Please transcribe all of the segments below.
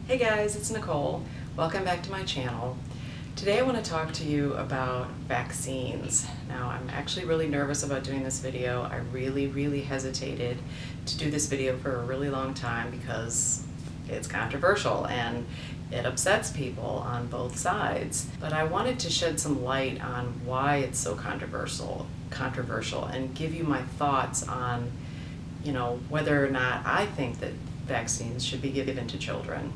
Hey guys, it's Nicole. Welcome back to my channel. Today I want to talk to you about vaccines. Now I'm actually really nervous about doing this video. I really hesitated to do this video for a really long time because it's controversial and it upsets people on both sides. But I wanted to shed some light on why it's so controversial and give you my thoughts on, whether or not I think that vaccines should be given to children.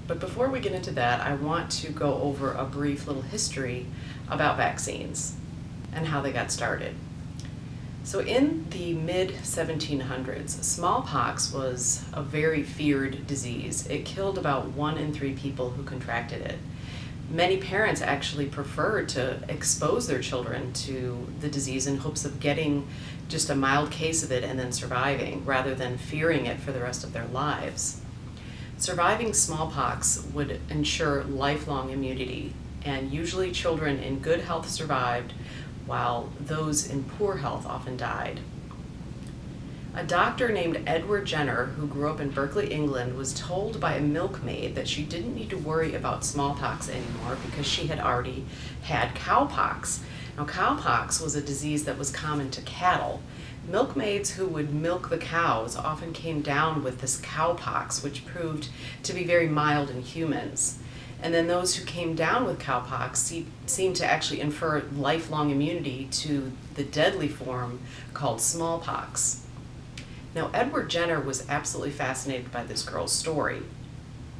But before we get into that, I want to go over a brief little history about vaccines and how they got started. So in the mid-1700s, smallpox was a very feared disease. It killed about 1 in 3 people who contracted it. Many parents actually preferred to expose their children to the disease in hopes of getting just a mild case of it and then surviving, rather than fearing it for the rest of their lives. Surviving smallpox would ensure lifelong immunity, and usually children in good health survived, while those in poor health often died. A doctor named Edward Jenner, who grew up in Berkeley, England, was told by a milkmaid that she didn't need to worry about smallpox anymore because she had already had cowpox. Now, cowpox was a disease that was common to cattle. Milkmaids who would milk the cows often came down with this cowpox, which proved to be very mild in humans. And then those who came down with cowpox seemed to actually infer lifelong immunity to the deadly form called smallpox. Now, Edward Jenner was absolutely fascinated by this girl's story,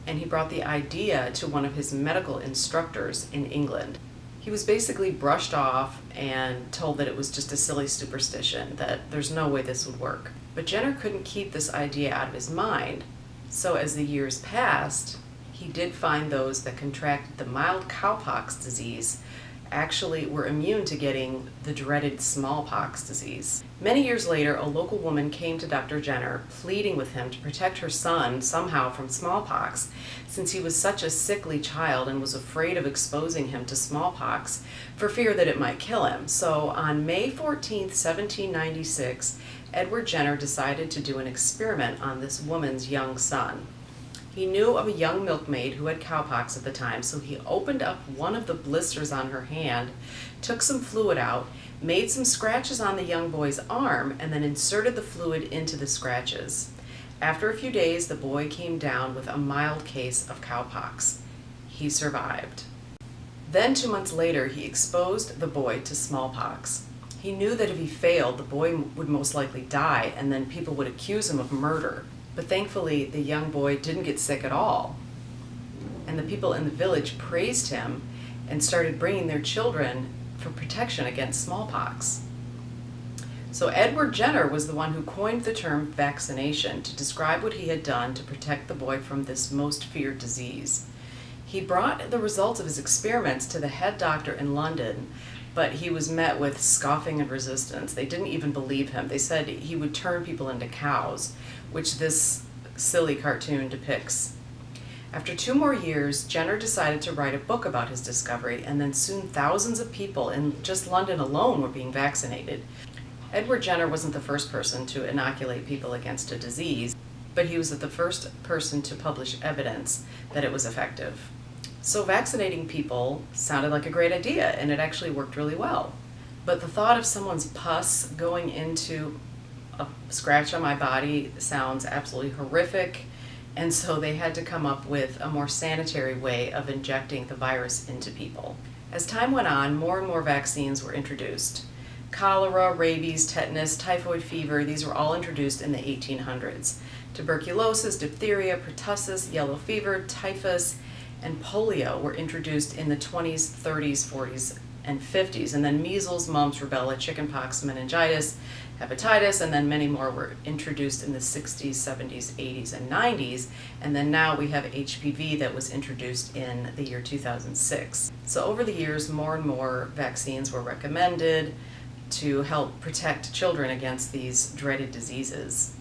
and he brought the idea to one of his medical instructors in England. He was basically brushed off and told that it was just a silly superstition, that there's no way this would work. But Jenner couldn't keep this idea out of his mind, so as the years passed, he did find those that contracted the mild cowpox disease actually were immune to getting the dreaded smallpox disease. Many years later, a local woman came to Dr. Jenner pleading with him to protect her son somehow from smallpox, since he was such a sickly child and was afraid of exposing him to smallpox for fear that it might kill him. So on May 14th, 1796, Edward Jenner decided to do an experiment on this woman's young son. He knew of a young milkmaid who had cowpox at the time, so he opened up one of the blisters on her hand, took some fluid out, made some scratches on the young boy's arm, and then inserted the fluid into the scratches. After a few days, the boy came down with a mild case of cowpox. He survived. Then 2 months later, he exposed the boy to smallpox. He knew that if he failed, the boy would most likely die, and then people would accuse him of murder. But thankfully, the young boy didn't get sick at all. And the people in the village praised him and started bringing their children for protection against smallpox. So Edward Jenner was the one who coined the term vaccination to describe what he had done to protect the boy from this most feared disease. He brought the results of his experiments to the head doctor in London, but he was met with scoffing and resistance. They didn't even believe him. They said he would turn people into cows, which this silly cartoon depicts. After 2 more years, Jenner decided to write a book about his discovery, and then soon thousands of people in just London alone were being vaccinated. Edward Jenner wasn't the first person to inoculate people against a disease, but he was the first person to publish evidence that it was effective. So vaccinating people sounded like a great idea, and it actually worked really well. But the thought of someone's pus going into a scratch on my body sounds absolutely horrific, and so they had to come up with a more sanitary way of injecting the virus into people. As time went on, more and more vaccines were introduced. Cholera, rabies, tetanus, typhoid fever, these were all introduced in the 1800s. Tuberculosis, diphtheria, pertussis, yellow fever, typhus, and polio were introduced in the 20s, 30s, 40s, and 50s. And then measles, mumps, rubella, chickenpox, meningitis, hepatitis, and then many more were introduced in the 60s, 70s, 80s, and 90s. And then now we have HPV that was introduced in the year 2006. So over the years, more and more vaccines were recommended to help protect children against these dreaded diseases.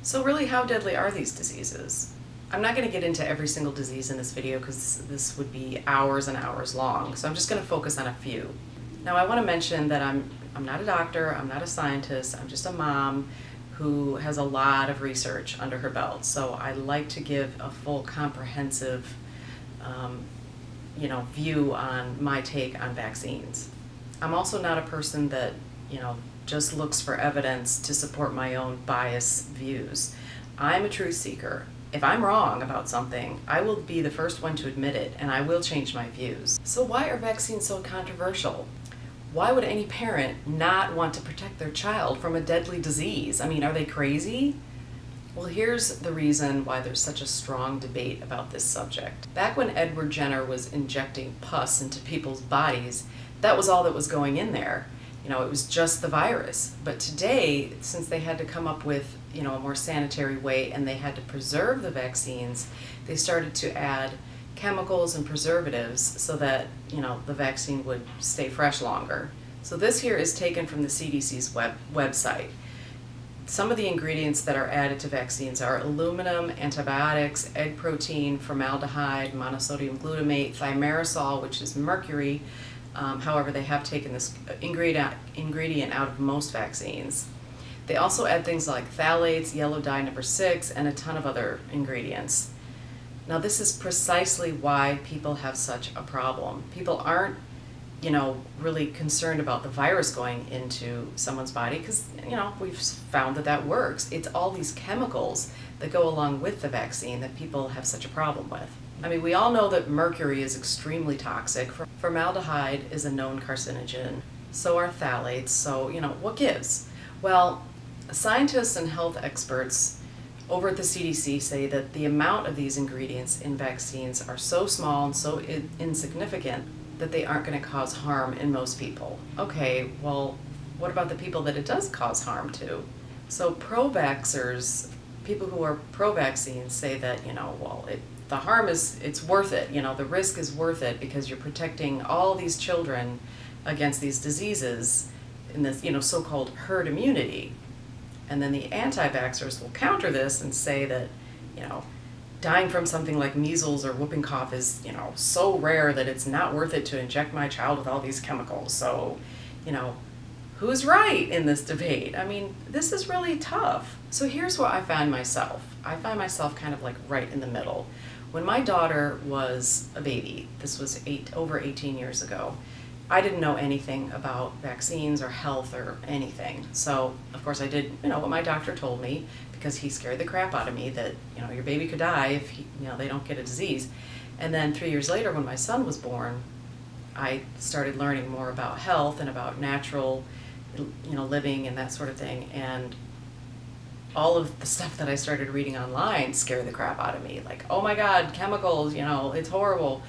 So really, how deadly are these diseases? I'm not going to get into every single disease in this video because this would be hours and hours long, so I'm just going to focus on a few. Now I want to mention that I'm not a doctor, I'm not a scientist, I'm just a mom who has a lot of research under her belt. So I like to give a full comprehensive view on my take on vaccines. I'm also not a person that, just looks for evidence to support my own biased views. I'm a truth seeker. If I'm wrong about something, I will be the first one to admit it, and I will change my views. So why are vaccines so controversial? Why would any parent not want to protect their child from a deadly disease? I mean, are they crazy? Well, here's the reason why there's such a strong debate about this subject. Back when Edward Jenner was injecting pus into people's bodies, that was all that was going in there. It was just the virus. But today, since they had to come up with, a more sanitary way and they had to preserve the vaccines, they started to add chemicals and preservatives so that, the vaccine would stay fresh longer. So this here is taken from the CDC's website. Some of the ingredients that are added to vaccines are aluminum, antibiotics, egg protein, formaldehyde, monosodium glutamate, thimerosal, which is mercury. However, they have taken this ingredient out of most vaccines. They also add things like phthalates, yellow dye number 6, and a ton of other ingredients. Now, this is precisely why people have such a problem. People aren't, really concerned about the virus going into someone's body because, we've found that works. It's all these chemicals that go along with the vaccine that people have such a problem with. I mean, we all know that mercury is extremely toxic. Formaldehyde is a known carcinogen. So are phthalates. So, what gives? Well, scientists and health experts over at the CDC say that the amount of these ingredients in vaccines are so small and so insignificant that they aren't going to cause harm in most people. Okay, well, what about the people that it does cause harm to? So pro-vaxxers, people who are pro-vaccines say that, the harm it's worth it. The risk is worth it because you're protecting all these children against these diseases in this, so-called herd immunity. And then the anti-vaxxers will counter this and say that, dying from something like measles or whooping cough is, so rare that it's not worth it to inject my child with all these chemicals. So, who's right in this debate? I mean, this is really tough. So here's where I find myself. I find myself kind of like right in the middle. When my daughter was a baby, this was over 18 years ago, I didn't know anything about vaccines or health or anything. So, of course, I did, what my doctor told me because he scared the crap out of me that, your baby could die if, they don't get a disease. And then 3 years later, when my son was born, I started learning more about health and about natural, living and that sort of thing. And all of the stuff that I started reading online scared the crap out of me. Like, oh my God, chemicals, it's horrible.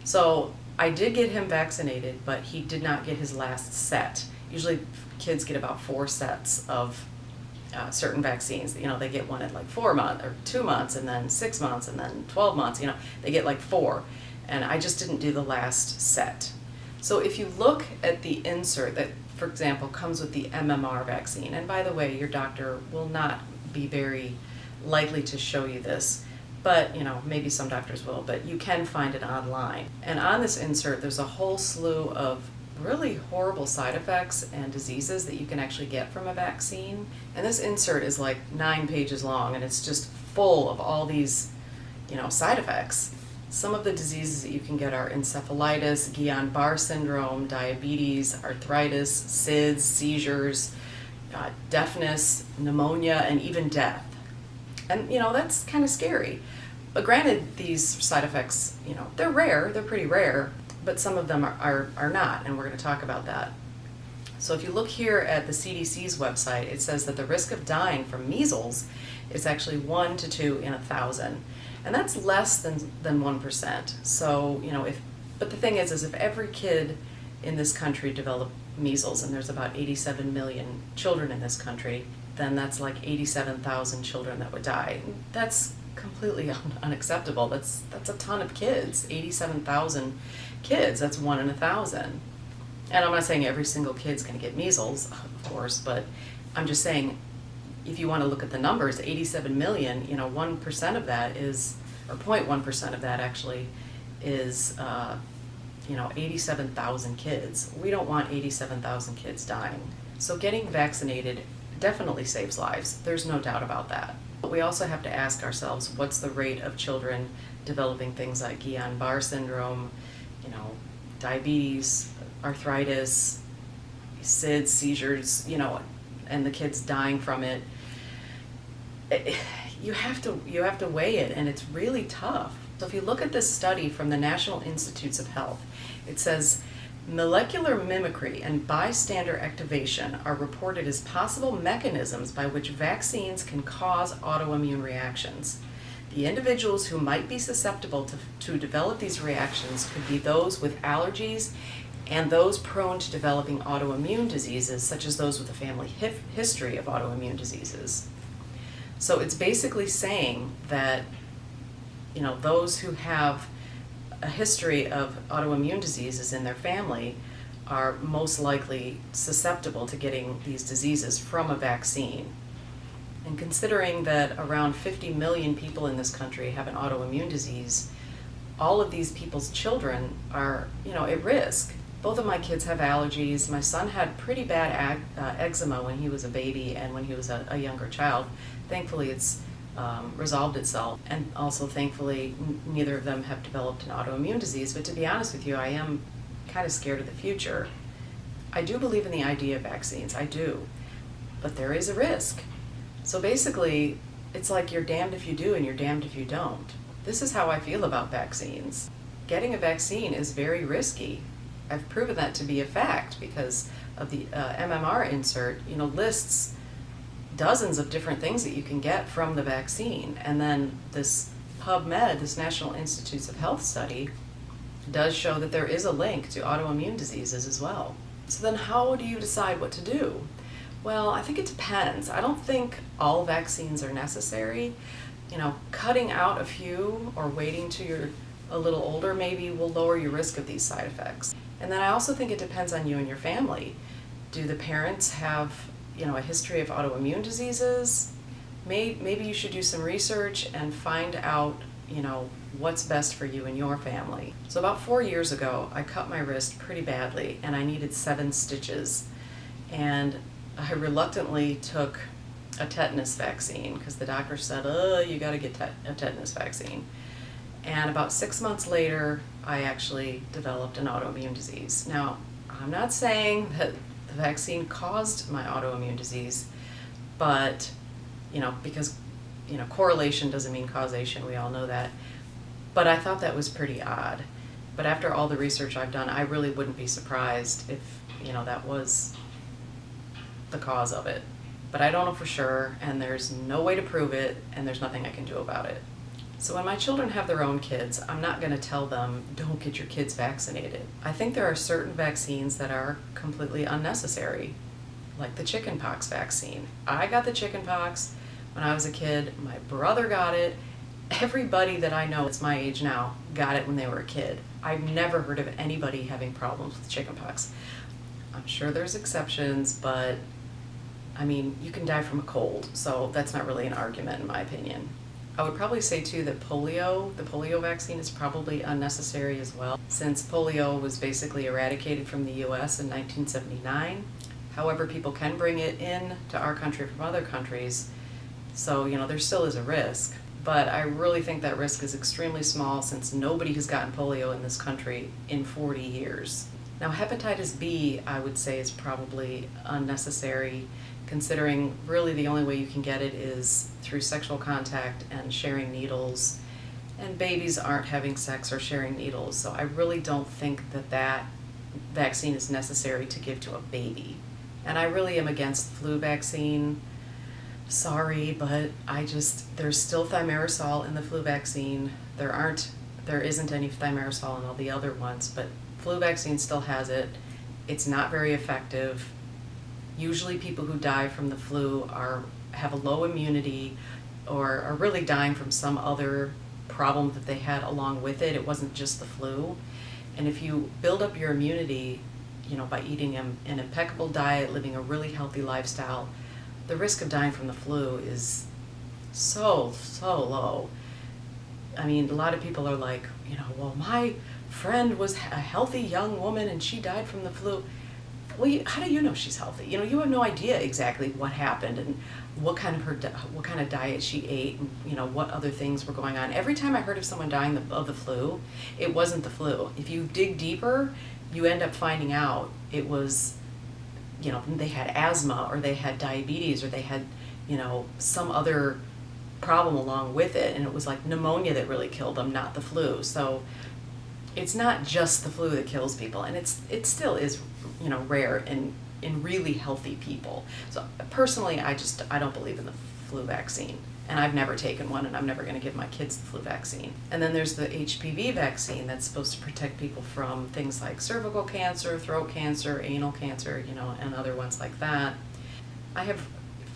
So I did get him vaccinated, but he did not get his last set. Usually kids get about 4 sets of certain vaccines. They get one at like 4 months or 2 months and then 6 months and then 12 months, they get like 4. And I just didn't do the last set. So if you look at the insert that, for example, comes with the MMR vaccine, and by the way, your doctor will not be very likely to show you this, but maybe some doctors will, but you can find it online. And on this insert, there's a whole slew of really horrible side effects and diseases that you can actually get from a vaccine. And this insert is like 9 pages long, and it's just full of all these, side effects. Some of the diseases that you can get are encephalitis, Guillain-Barré syndrome, diabetes, arthritis, SIDS, seizures, deafness, pneumonia, and even death. And, that's kind of scary. But granted, these side effects, they're rare, they're pretty rare, but some of them are not, and we're going to talk about that. So if you look here at the CDC's website, it says that the risk of dying from measles is actually 1 to 2 in 1,000. And that's less than 1%. So, but the thing is if every kid in this country developed measles, and there's about 87 million children in this country, then that's like 87,000 children that would die. That's completely unacceptable. That's a ton of kids. 87,000 kids, that's 1 in 1,000. And I'm not saying every single kid's going to get measles, of course, but I'm just saying if you want to look at the numbers, 87 million, 1% of that is, or 0.1% of that actually is, 87,000 kids. We don't want 87,000 kids dying. So getting vaccinated definitely saves lives. There's no doubt about that. But we also have to ask ourselves, what's the rate of children developing things like Guillain-Barré syndrome, diabetes, arthritis, SIDS, seizures, and the kids dying from it. You have to weigh it, and it's really tough. So if you look at this study from the National Institutes of Health, it says molecular mimicry and bystander activation are reported as possible mechanisms by which vaccines can cause autoimmune reactions. The individuals who might be susceptible to develop these reactions could be those with allergies and those prone to developing autoimmune diseases, such as those with a family history of autoimmune diseases. So it's basically saying that, those who have a history of autoimmune diseases in their family are most likely susceptible to getting these diseases from a vaccine. And considering that around 50 million people in this country have an autoimmune disease, all of these people's children are, at risk. Both of my kids have allergies. My son had pretty bad eczema when he was a baby and when he was a younger child. Thankfully, it's resolved itself. And also, thankfully, neither of them have developed an autoimmune disease. But to be honest with you, I am kind of scared of the future. I do believe in the idea of vaccines. I do. But there is a risk. So basically, it's like you're damned if you do and you're damned if you don't. This is how I feel about vaccines. Getting a vaccine is very risky. I've proven that to be a fact because of the MMR insert, lists dozens of different things that you can get from the vaccine. And then this PubMed, this National Institutes of Health study, does show that there is a link to autoimmune diseases as well. So then how do you decide what to do? Well, I think it depends. I don't think all vaccines are necessary. Cutting out a few or waiting till you're a little older maybe will lower your risk of these side effects. And then I also think it depends on you and your family. Do the parents have, a history of autoimmune diseases? Maybe you should do some research and find out, what's best for you and your family. So about 4 years ago, I cut my wrist pretty badly and I needed 7 stitches. And I reluctantly took a tetanus vaccine because the doctor said, you got to get a tetanus vaccine. And about 6 months later, I actually developed an autoimmune disease. Now, I'm not saying that the vaccine caused my autoimmune disease, but, because, correlation doesn't mean causation, we all know that. But I thought that was pretty odd. But after all the research I've done, I really wouldn't be surprised if, that was the cause of it. But I don't know for sure, and there's no way to prove it, and there's nothing I can do about it. So when my children have their own kids, I'm not going to tell them, don't get your kids vaccinated. I think there are certain vaccines that are completely unnecessary, like the chickenpox vaccine. I got the chickenpox when I was a kid. My brother got it. Everybody that I know that's my age now got it when they were a kid. I've never heard of anybody having problems with chickenpox. I'm sure there's exceptions, but you can die from a cold, so that's not really an argument in my opinion. I would probably say too that the polio vaccine is probably unnecessary as well, since polio was basically eradicated from the US in 1979. However, people can bring it in to our country from other countries, so there still is a risk. But I really think that risk is extremely small since nobody has gotten polio in this country in 40 years. Now, hepatitis B, I would say, is probably unnecessary, considering really the only way you can get it is through sexual contact and sharing needles, and babies aren't having sex or sharing needles, so I really don't think that vaccine is necessary to give to a baby. And I really am against the flu vaccine. Sorry, but there's still thimerosal in the flu vaccine. There isn't any thimerosal in all the other ones, but flu vaccine still has it. It's not very effective. Usually people who die from the flu have a low immunity or are really dying from some other problem that they had along with it. It wasn't just the flu. And if you build up your immunity, by eating an impeccable diet, living a really healthy lifestyle, the risk of dying from the flu is so low. A lot of people are like, well, my friend was a healthy young woman and she died from the flu. Well, how do you know she's healthy? You know, you have no idea exactly what happened and what kind of diet she ate, and you know what other things were going on. Every time I heard of someone dying of the flu, it wasn't the flu. If you dig deeper, you end up finding out it was, you know, they had asthma or they had diabetes or they had, you know, some other problem along with it, and it was like pneumonia that really killed them, not the flu. So it's not just the flu that kills people, and it still is, you know, rare in really healthy people. So personally, I don't believe in the flu vaccine, and I've never taken one, and I'm never going to give my kids the flu vaccine. And then there's the Hpv vaccine that's supposed to protect people from things like cervical cancer, throat cancer, anal cancer, you know, and other ones like that. I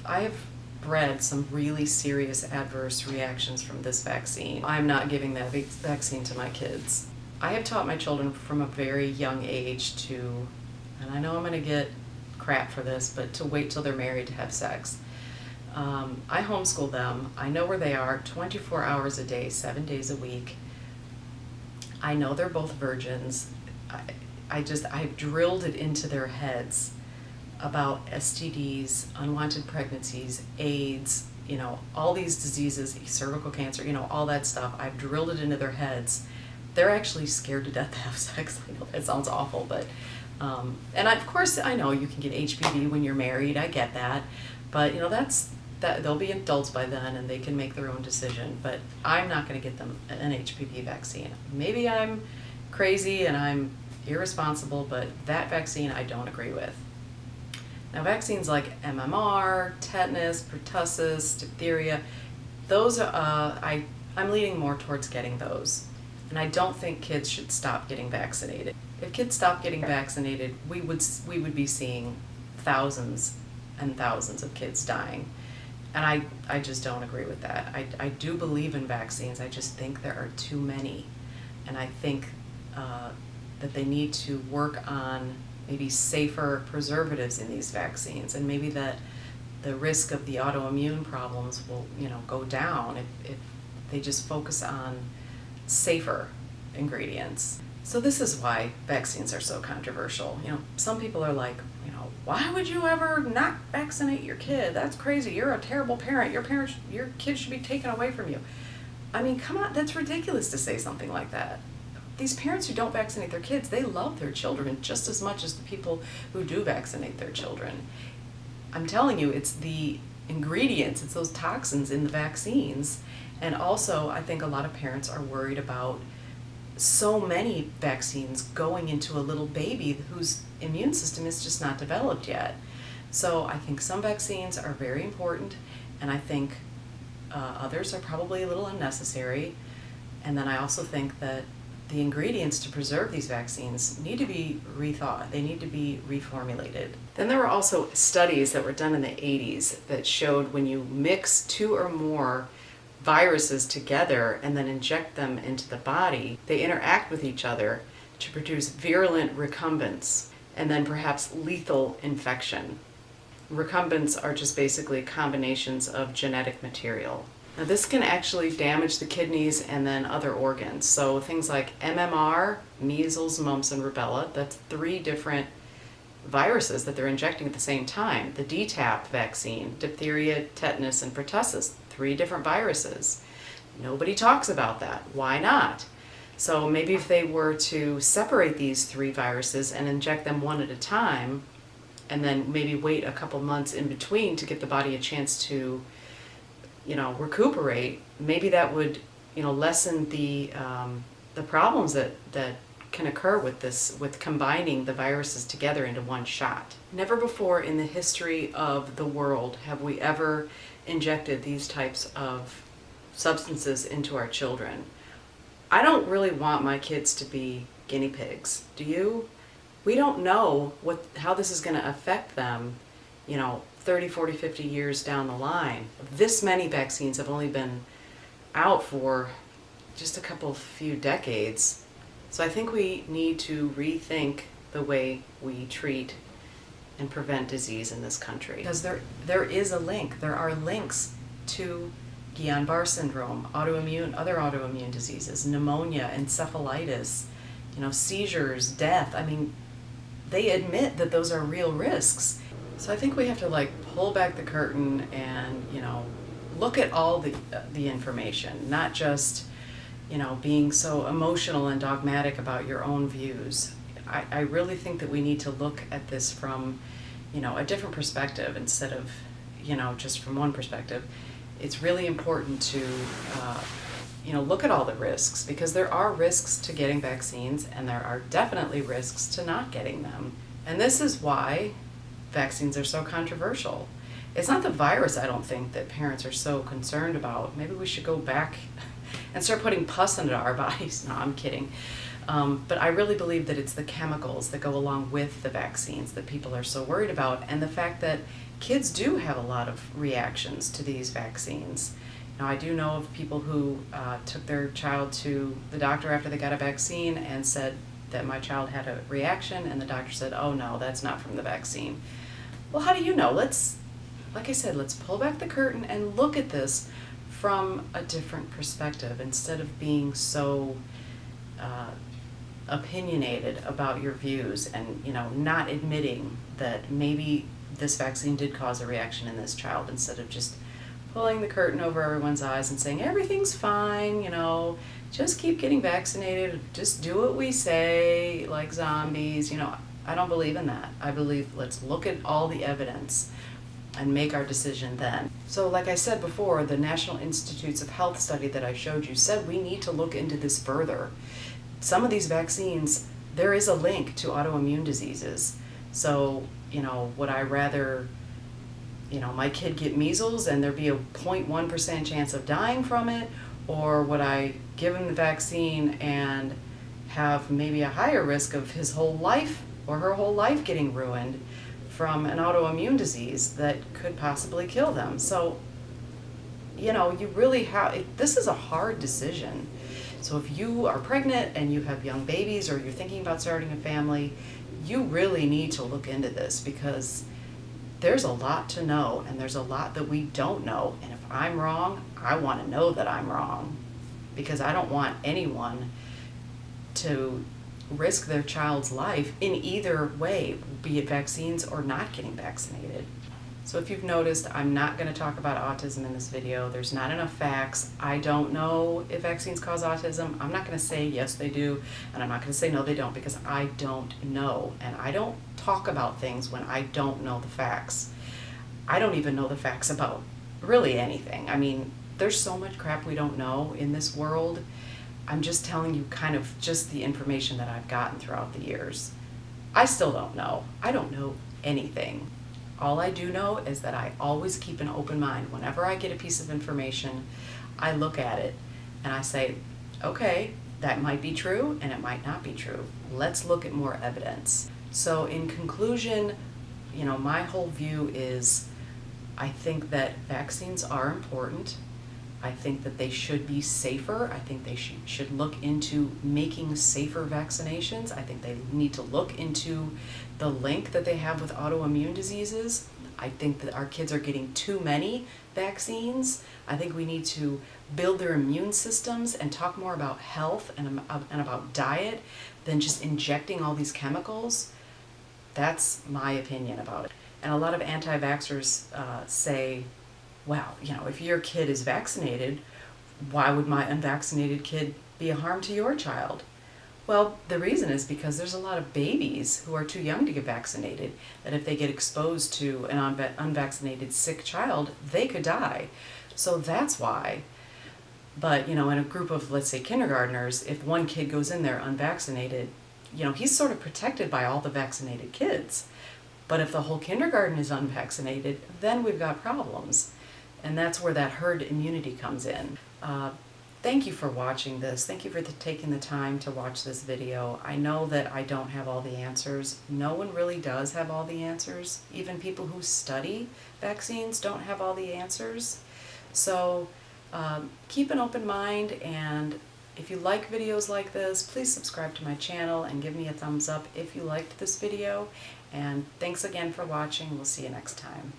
have bred some really serious adverse reactions from this vaccine. I'm not giving that vaccine to my kids. I have taught my children from a very young age to, and I know I'm going to get crap for this, but to wait till they're married to have sex. I homeschool them. I know where they are 24 hours a day, 7 days a week. I know they're both virgins. I've drilled it into their heads about STDs, unwanted pregnancies, AIDS, you know, all these diseases, cervical cancer, you know, all that stuff. I've drilled it into their heads. They're actually scared to death to have sex. I know that sounds awful, but, of course I know you can get HPV when you're married, I get that, but you know, they'll be adults by then and they can make their own decision, but I'm not gonna get them an HPV vaccine. Maybe I'm crazy and I'm irresponsible, but that vaccine I don't agree with. Now vaccines like MMR, tetanus, pertussis, diphtheria, those are, I'm leaning more towards getting those. And I don't think kids should stop getting vaccinated. If kids stop getting vaccinated, we would be seeing thousands and thousands of kids dying. And I just don't agree with that. I do believe in vaccines, I just think there are too many. And I think that they need to work on maybe safer preservatives in these vaccines, and maybe that the risk of the autoimmune problems will, you know, go down if they just focus on safer ingredients. So this is why vaccines are so controversial. You know, some people are like, you know, why would you ever not vaccinate your kid? That's crazy. You're a terrible parent. Your kid should be taken away from you. I mean, come on, that's ridiculous to say something like that. These parents who don't vaccinate their kids, they love their children just as much as the people who do vaccinate their children. I'm telling you, it's the ingredients, it's those toxins in the vaccines. And also, I think a lot of parents are worried about so many vaccines going into a little baby whose immune system is just not developed yet. So I think some vaccines are very important, and I think others are probably a little unnecessary. And then I also think that the ingredients to preserve these vaccines need to be rethought. They need to be reformulated. Then there were also studies that were done in the 80s that showed when you mix 2 or more viruses together and then inject them into the body, they interact with each other to produce virulent recumbents and then perhaps lethal infection. Recumbents are just basically combinations of genetic material. Now this can actually damage the kidneys and then other organs. So things like MMR, measles, mumps, and rubella, that's 3 different viruses that they're injecting at the same time. The DTaP vaccine, diphtheria, tetanus, and pertussis, 3 different viruses. Nobody talks about that. Why not? So maybe if they were to separate these 3 viruses and inject them one at a time, and then maybe wait a couple months in between to give the body a chance to, you know, recuperate, maybe that would, you know, lessen the problems that can occur with combining the viruses together into one shot. Never before in the history of the world have we ever injected these types of substances into our children. I don't really want my kids to be guinea pigs. Do you? We don't know how this is going to affect them, you know, 30, 40, 50 years down the line. This many vaccines have only been out for just a few decades. So I think we need to rethink the way we treat and prevent disease in this country. Because there is a link. There are links to Guillain-Barré syndrome, other autoimmune diseases, pneumonia, encephalitis, you know, seizures, death. I mean, they admit that those are real risks. So I think we have to like pull back the curtain and, look at all the information, not just, being so emotional and dogmatic about your own views. I really think that we need to look at this from, a different perspective instead of, just from one perspective. It's really important to, look at all the risks, because there are risks to getting vaccines and there are definitely risks to not getting them. And this is why vaccines are so controversial. It's not the virus, I don't think, that parents are so concerned about. Maybe we should go back and start putting pus into our bodies. No, I'm kidding. But I really believe that it's the chemicals that go along with the vaccines that people are so worried about, and the fact that kids do have a lot of reactions to these vaccines. Now, I do know of people who took their child to the doctor after they got a vaccine and said that my child had a reaction, and the doctor said, oh no, that's not from the vaccine. Well, how do you know? Like I said, let's pull back the curtain and look at this from a different perspective instead of being so opinionated about your views and, not admitting that maybe this vaccine did cause a reaction in this child, instead of just pulling the curtain over everyone's eyes and saying everything's fine, just keep getting vaccinated, just do what we say like zombies. I don't believe in that. I believe let's look at all the evidence and make our decision then. So like I said before, the National Institutes of Health study that I showed you said we need to look into this further. Some of these vaccines, there is a link to autoimmune diseases. So, would I rather, my kid get measles and there be a 0.1% chance of dying from it, or would I give him the vaccine and have maybe a higher risk of his whole life or her whole life getting ruined from an autoimmune disease that could possibly kill them? So, you really have, this is a hard decision. So if you are pregnant and you have young babies, or you're thinking about starting a family, you really need to look into this, because there's a lot to know and there's a lot that we don't know. And if I'm wrong, I want to know that I'm wrong, because I don't want anyone to risk their child's life in either way, be it vaccines or not getting vaccinated. So if you've noticed, I'm not going to talk about autism in this video. There's not enough facts. I don't know if vaccines cause autism. I'm not going to say yes they do, and I'm not going to say no they don't, because I don't know. And I don't talk about things when I don't know the facts. I don't even know the facts about really anything. I mean, there's so much crap we don't know in this world. I'm just telling you kind of just the information that I've gotten throughout the years. I still don't know. I don't know anything. All I do know is that I always keep an open mind. Whenever I get a piece of information, I look at it and I say, okay, that might be true and it might not be true. Let's look at more evidence. So in conclusion, my whole view is I think that vaccines are important. I think that they should be safer. I think they should look into making safer vaccinations. I think they need to look into the link that they have with autoimmune diseases. I think that our kids are getting too many vaccines. I think we need to build their immune systems and talk more about health and about diet than just injecting all these chemicals. That's my opinion about it. And a lot of anti-vaxxers say, well, if your kid is vaccinated, why would my unvaccinated kid be a harm to your child? Well, the reason is because there's a lot of babies who are too young to get vaccinated, that if they get exposed to an unvaccinated sick child, they could die. So that's why. But, in a group of, let's say, kindergartners, if one kid goes in there unvaccinated, he's sort of protected by all the vaccinated kids. But if the whole kindergarten is unvaccinated, then we've got problems. And that's where that herd immunity comes in. Thank you for watching this. Thank you for taking the time to watch this video. I know that I don't have all the answers. No one really does have all the answers. Even people who study vaccines don't have all the answers. So keep an open mind, and if you like videos like this, please subscribe to my channel and give me a thumbs up if you liked this video. And thanks again for watching. We'll see you next time.